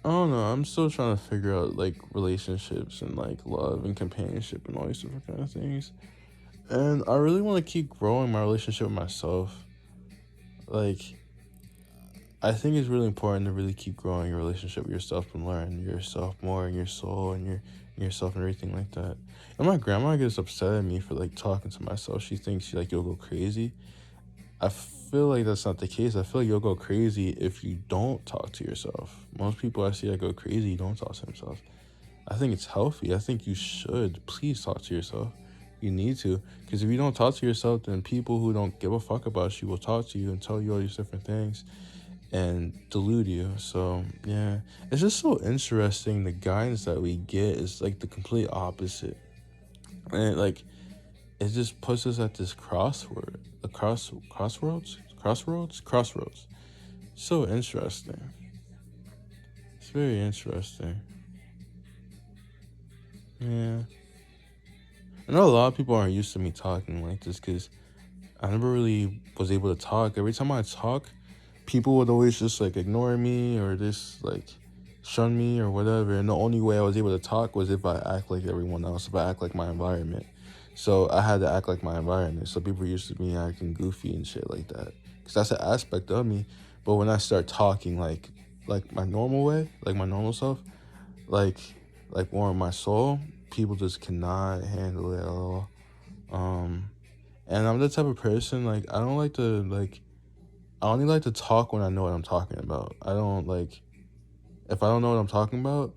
I don't know, I'm still trying to figure out like relationships and like love and companionship and all these different kind of things. And I really want to keep growing my relationship with myself. Like, I think it's really important to really keep growing your relationship with yourself and learn yourself more and your soul and yourself and everything like that. And my grandma gets upset at me for like talking to myself. She thinks you'll go crazy. I feel like that's not the case. I feel like you'll go crazy if you don't talk to yourself. Most people I see that go crazy don't talk to themselves. I think it's healthy. I think you should please talk to yourself. You need to, because if you don't talk to yourself, then people who don't give a fuck about you will talk to you and tell you all these different things and delude you. So yeah, it's just so interesting. The guidance that we get is like the complete opposite, and it just puts us at this crossroads. So interesting. It's very interesting. Yeah, I know a lot of people aren't used to me talking like this because I never really was able to talk. Every time I talk, people would always just like ignore me or just like shun me or whatever. And the only way I was able to talk was if I act like everyone else, if I act like my environment. So I had to act like my environment. So people used to me acting goofy and shit like that. Because that's an aspect of me. But when I start talking like my normal way, like my normal self, like more of my soul, people just cannot handle it at all. Um, and I'm the type of person like I don't like to like I only like to talk when I know what I'm talking about. I don't like if I don't know what I'm talking about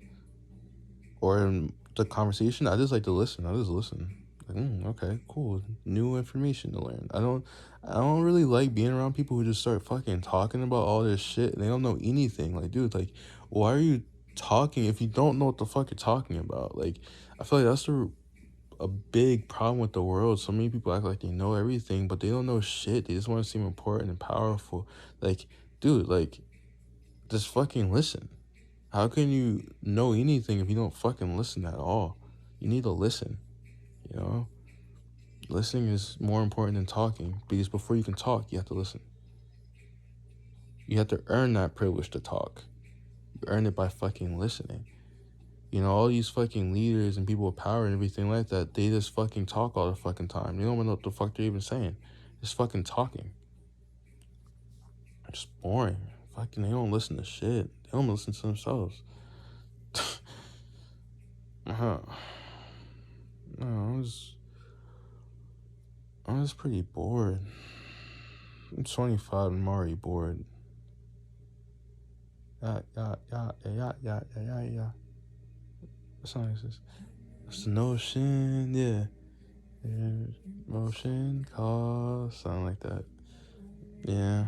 or in the conversation, I just like to listen. I just listen. Like, okay, cool, new information to learn. I don't really like being around people who just start fucking talking about all this shit and they don't know anything. Like, dude, like, why are you talking if you don't know what the fuck you're talking about? Like, I feel like that's a big problem with the world. So many people act like they know everything, but they don't know shit. They just want to seem important and powerful. Like, dude, like, just fucking listen. How can you know anything if you don't fucking listen at all? You need to listen, you know? Listening is more important than talking because before you can talk, you have to listen. You have to earn that privilege to talk. You earn it by fucking listening. You know, all these fucking leaders and people with power and everything like that, they just fucking talk all the fucking time. They don't even know what the fuck they're even saying. Just fucking talking. It's boring. Fucking, they don't listen to shit. They don't listen to themselves. No, I was pretty bored. I'm 25 and I'm already bored. Yeah. What song is this? It's the notion, yeah. Motion, call, something like that. Yeah.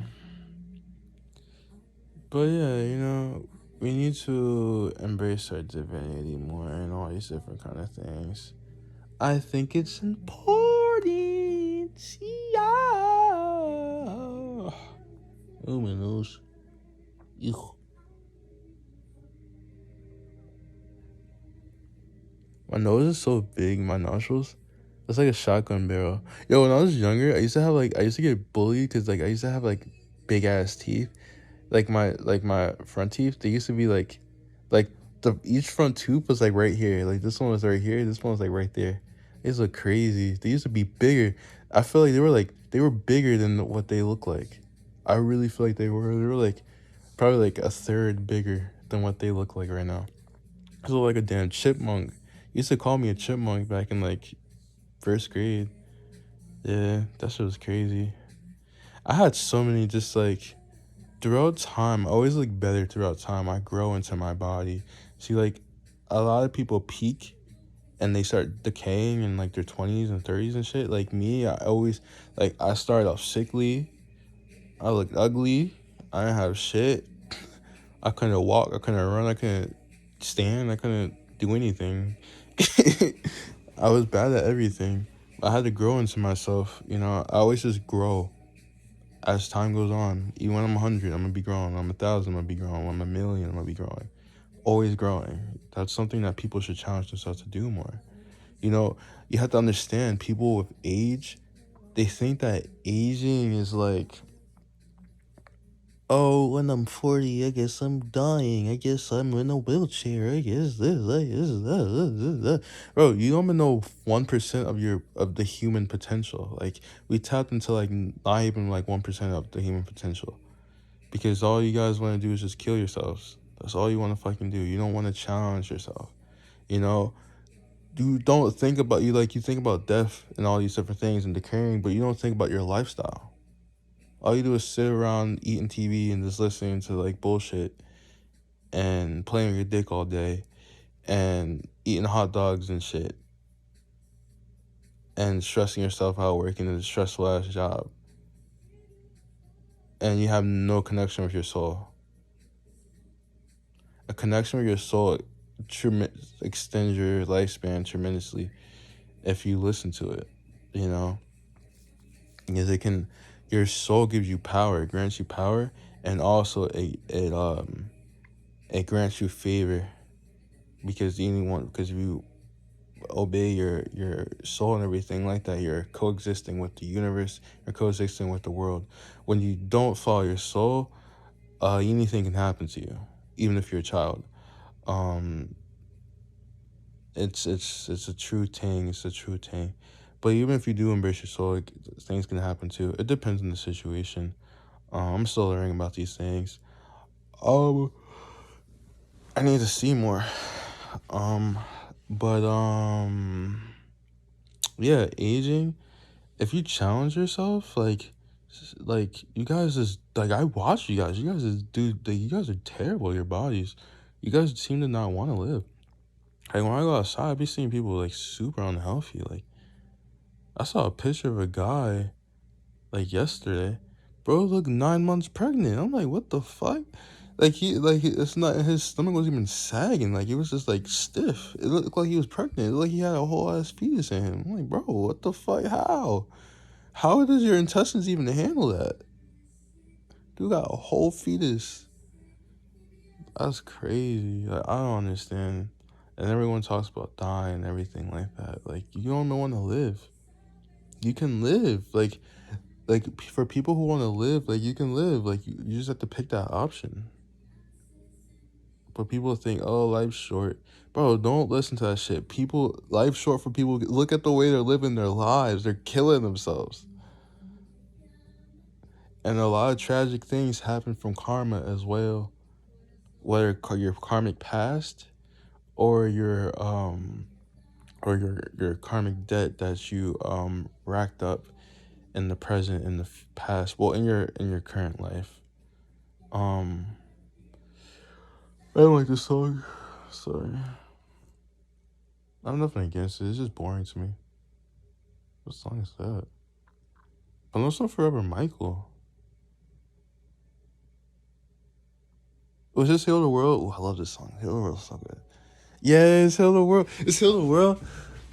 But yeah, you know, we need to embrace our divinity more and all these different kind of things. I think it's important. Yeah. Oh my nose. Ew. My nose is so big, my nostrils. It's like a shotgun barrel. Yo, when I was younger, I used to get bullied because like I used to have like big ass teeth. Like my front teeth, they used to be like the each front tooth was like right here. Like this one was right here, this one was like right there. These look crazy. They used to be bigger. I feel like they were bigger than what they look like. I really feel like they were like probably like a third bigger than what they look like right now. I look like a damn chipmunk. Used to call me a chipmunk back in like first grade. Yeah, that shit was crazy. I had so many just like throughout time. I always look better throughout time. I grow into my body. See, like a lot of people peak and they start decaying in like their 20s and 30s and shit. Like me, I always like I started off sickly. I looked ugly. I didn't have shit. I couldn't walk. I couldn't run. I couldn't stand. I couldn't do anything. I was bad at everything. I had to grow into myself. You know, I always just grow as time goes on. Even when I'm 100, I'm gonna be growing. When I'm 1,000, I'm gonna be growing. When I'm 1,000,000, I'm gonna be growing. Always growing. That's something that people should challenge themselves to do more. You know, you have to understand people with age, they think that aging is like, oh, when I'm 40, I guess I'm dying. I guess I'm in a wheelchair. I guess this. Bro, you don't even know 1% of the human potential. Like we tapped into like not even like 1% of the human potential. Because all you guys want to do is just kill yourselves. That's all you want to fucking do. You don't want to challenge yourself. You know, you don't think about you think about death and all these different things and decaying, but you don't think about your lifestyle. All you do is sit around eating TV and just listening to like bullshit and playing your dick all day and eating hot dogs and shit and stressing yourself out working a stressful ass job. And you have no connection with your soul. A connection with your soul extends your lifespan tremendously if you listen to it, you know? Because your soul gives you power, it grants you power, and also it grants you favor because if you obey your soul and everything like that, you're coexisting with the universe, you're coexisting with the world. When you don't follow your soul, anything can happen to you, even if you're a child. Um, it's a true thing. It's a true thing. But even if you do embrace your soul, things can happen too. It depends on the situation. I'm still learning about these things. Um, I need to see more. Um, but yeah, aging. If you challenge yourself, like you guys is like I watch you guys. You guys is dude. Like, you guys are terrible. Your bodies. You guys seem to not want to live. Like when I go outside, I be seeing people like super unhealthy. Like I saw a picture of a guy like yesterday. Bro looked 9 months pregnant. I'm like, what the fuck? It's not, his stomach wasn't even sagging. Like, it was just like stiff. It looked like he was pregnant. It looked like he had a whole ass fetus in him. I'm like, bro, what the fuck? How? How does your intestines even handle that? Dude got a whole fetus. That's crazy. Like, I don't understand. And everyone talks about dying and everything like that. Like, you don't know when to live. You can live. Like for people who want to live, like, you can live. Like, you just have to pick that option. But people think, oh, life's short. Bro, don't listen to that shit. Life's short for people. Look at the way they're living their lives. They're killing themselves. And a lot of tragic things happen from karma as well. Whether your karmic past or your karmic debt that you racked up in the present, in the past, well, in your current life. I don't like this song. Sorry. I have nothing against it. It's just boring to me. What song is that? Unless I'm Forever Michael. Was this Heal the World? Oh, I love this song. Heal the World is so good. Yeah, it's Heal the World. It's Heal the World.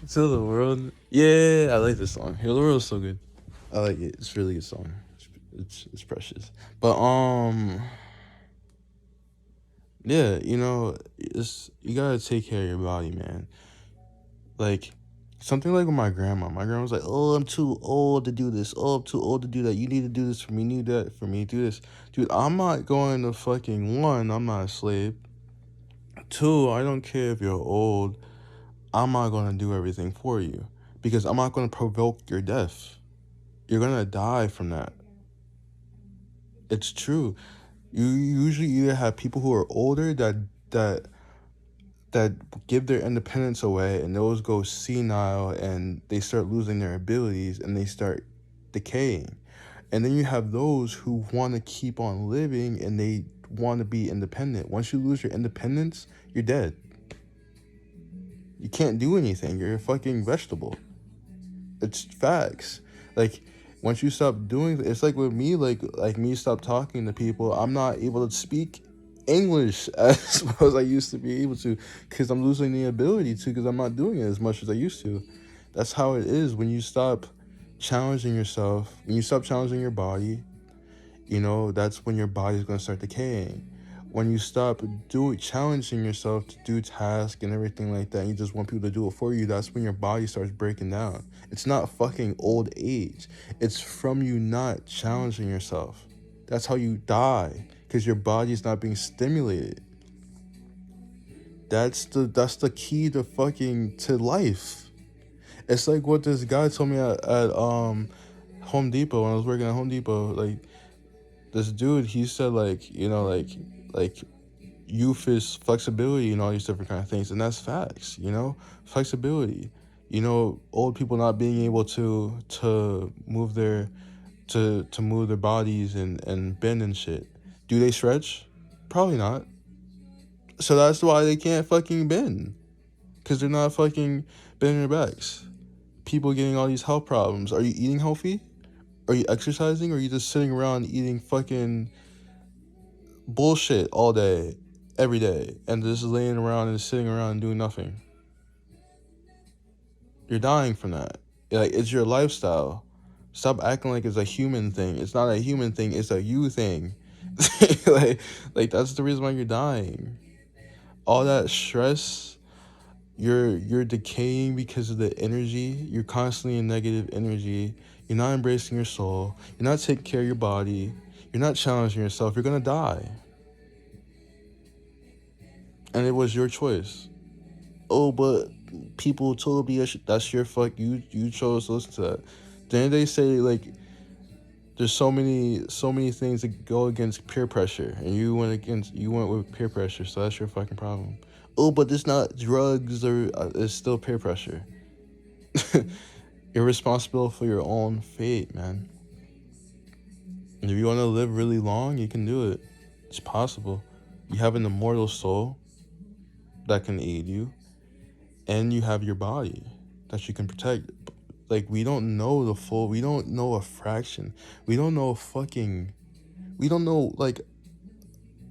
It's Heal the World. Yeah, I like this song. Heal the World is so good. I like it. It's a really good song. It's precious. But yeah, you gotta take care of your body, man. Like, something like with my grandma. My grandma was like, oh, I'm too old to do this. Oh, I'm too old to do that. You need to do this for me. You need that for me. Do this. Dude, I'm not going to fucking, one, I'm not a slave. Two, I don't care if you're old. I'm not going to do everything for you. Because I'm not going to provoke your death. You're going to die from that. It's true. You usually either have people who are older that give their independence away, and those go senile and they start losing their abilities and they start decaying. And then you have those who want to keep on living and they want to be independent. Once you lose your independence, you're dead. You can't do anything. You're a fucking vegetable. It's facts. Like, once you stop doing, it's like with me, like me stop talking to people, I'm not able to speak English as well as I used to be able to, because I'm losing the ability to, because I'm not doing it as much as I used to. That's how it is when you stop challenging yourself, when you stop challenging your body, that's when your body's going to start decaying. When you stop challenging yourself to do tasks and everything like that, and you just want people to do it for you, that's when your body starts breaking down. It's not fucking old age. It's from you not challenging yourself. That's how you die, because your body's not being stimulated. That's the key to life. It's like what this guy told me at Home Depot when I was working at Home Depot. Like, this dude, he said, like youth is flexibility and all these different kind of things, and that's facts. Flexibility. Old people not being able to move their move their bodies and bend and shit. Do they stretch? Probably not. So that's why they can't fucking bend, because they're not fucking bending their backs. People getting all these health problems. Are you eating healthy? Are you exercising? Or are you just sitting around eating fucking bullshit all day, every day, and just laying around and sitting around and doing nothing? You're dying from that. Like, it's your lifestyle. Stop acting like it's a human thing. It's not a human thing. It's a you thing. like that's the reason why you're dying. All that stress, you're decaying because of the energy. You're constantly in negative energy. You're not embracing your soul. You're not taking care of your body. You're not challenging yourself. You're gonna die. And it was your choice. Oh, but people told me that's your fuck. You chose to listen to that. Then they say, like, there's so many things that go against peer pressure, and you went with peer pressure, so that's your fucking problem. Oh, but it's not drugs, or it's still peer pressure. You're responsible for your own fate, man. And if you want to live really long, you can do it. It's possible. You have an immortal soul that can aid you, and you have your body that you can protect. Like, we don't know the full, we don't know a fraction. We don't know we don't know, like,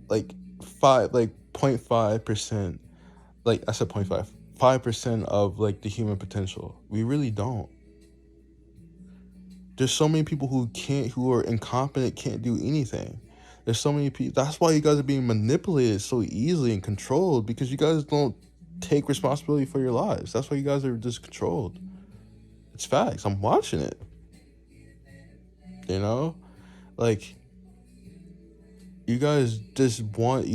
0.5%. Like, I said 5% of, like, the human potential. We really don't. There's so many people who are incompetent, can't do anything. There's so many people. That's why you guys are being manipulated so easily and controlled, because you guys don't take responsibility for your lives. That's why you guys are just controlled. It's facts. I'm watching it. You know? Like, you guys don't want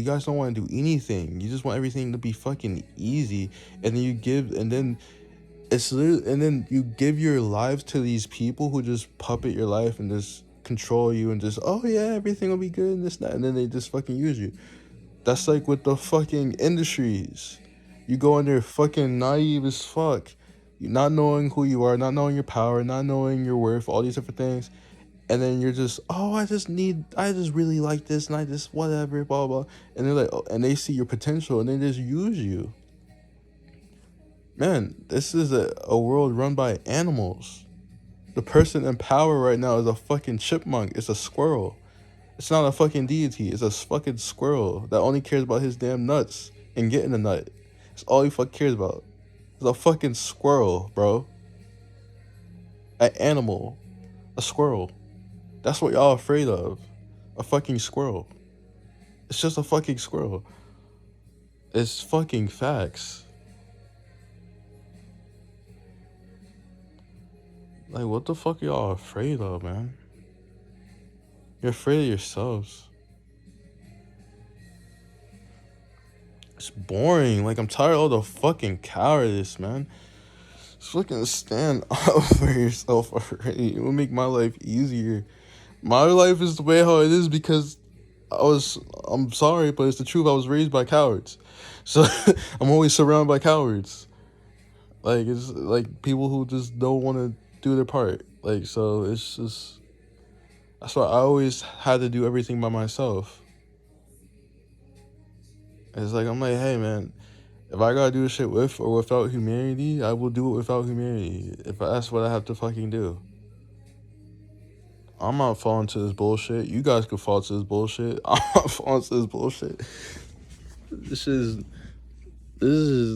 to do anything. You just want everything to be fucking easy. And then you give your lives to these people who just puppet your life and just control you and just, oh yeah, everything will be good and this and that, and then they just fucking use you. That's like with the fucking industries. You go in there fucking naive as fuck, not knowing who you are, not knowing your power, not knowing your worth, all these different things, and then you're just, oh, I just really like this, and I just whatever, blah blah, and they're like, oh, and they see your potential and they just use you. Man, this is a world run by animals. The person in power right now is a fucking chipmunk. It's a squirrel. It's not a fucking deity. It's a fucking squirrel that only cares about his damn nuts and getting a nut. That's all he fucking cares about. It's a fucking squirrel, bro. An animal. A squirrel. That's what y'all afraid of. A fucking squirrel. It's just a fucking squirrel. It's fucking facts. Like, what the fuck are y'all afraid of, man? You're afraid of yourselves. It's boring. Like, I'm tired of all the fucking cowardice, man. Just fucking stand up for yourself already. It will make my life easier. My life is the way how it is because I'm sorry, but it's the truth. I was raised by cowards. So I'm always surrounded by cowards. Like, it's like people who just don't want to do their part. Like, so it's just, that's why I always had to do everything by myself. It's like, I'm like, hey man, if I gotta do this shit with or without humanity, I will do it without humanity. If that's what I have to fucking do. I'm not falling to this bullshit. You guys could fall to this bullshit. I'm not falling to this bullshit. This is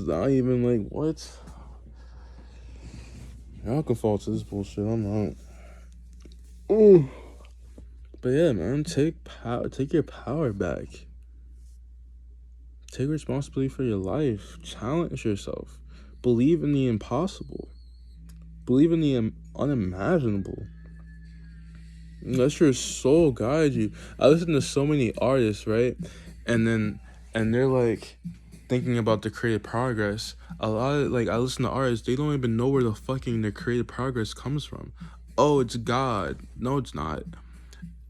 not even like, what? Y'all can fall to this bullshit. I'm not. Ooh. But yeah, man, take your power back. Take responsibility for your life. Challenge yourself. Believe in the impossible. Believe in the unimaginable. Let your soul guide you. I listen to so many artists, right? And they're like thinking about the creative progress. A lot of, like, I listen to artists, they don't even know where the fucking their creative progress comes from. Oh, it's God. No, it's not.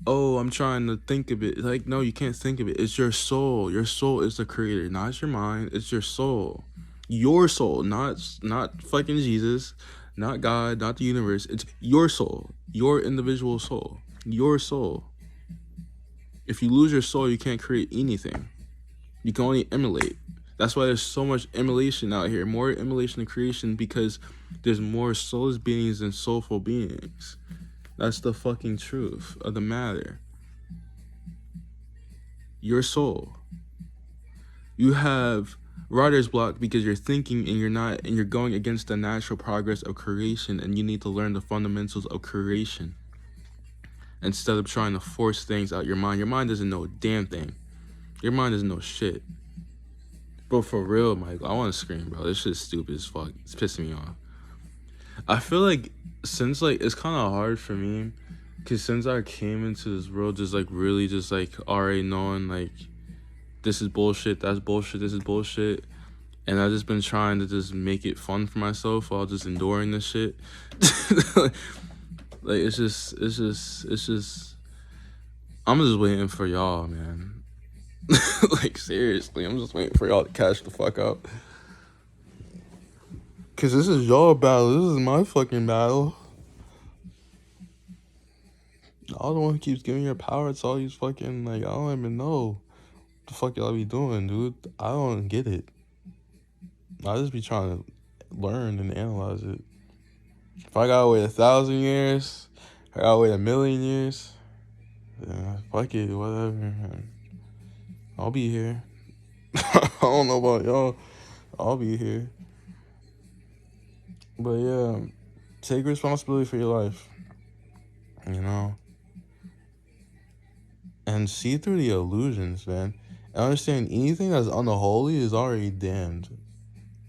Oh, I'm trying to think of it. Like, no, you can't think of it. It's your soul. Your soul is the creator, not your mind. It's your soul. Your soul, not fucking Jesus, not God, not the universe. It's your soul. Your individual soul. Your soul. If you lose your soul, you can't create anything. You can only emulate. That's why there's so much emulation out here. More emulation and creation because there's more soulless beings than soulful beings. That's the fucking truth of the matter. Your soul. You have writer's block because you're thinking and you're going against the natural progress of creation, and you need to learn the fundamentals of creation instead of trying to force things out your mind. Your mind doesn't know a damn thing. Your mind doesn't know shit. Bro, for real, Mike, I want to scream, bro. This shit's stupid as fuck. It's pissing me off. I feel like since, like, it's kind of hard for me because since I came into this world just, like, really just, like, already knowing, like, this is bullshit, that's bullshit, this is bullshit, and I've just been trying to just make it fun for myself while just enduring this shit. Like, it's just, I'm just waiting for y'all, man. Like, seriously, I'm just waiting for y'all to catch the fuck up. Cause this is your battle, this is my fucking battle. Y'all the one who keeps giving your power to all these fucking, like, I don't even know what the fuck y'all be doing, dude. I don't get it. I just be trying to learn and analyze it. If I gotta wait 1,000 years, I gotta wait 1,000,000 years. Yeah, fuck it, whatever. I'll be here. I don't know about y'all. I'll be here. But yeah, take responsibility for your life. You know, and see through the illusions, man. And understand anything that's unholy is already damned.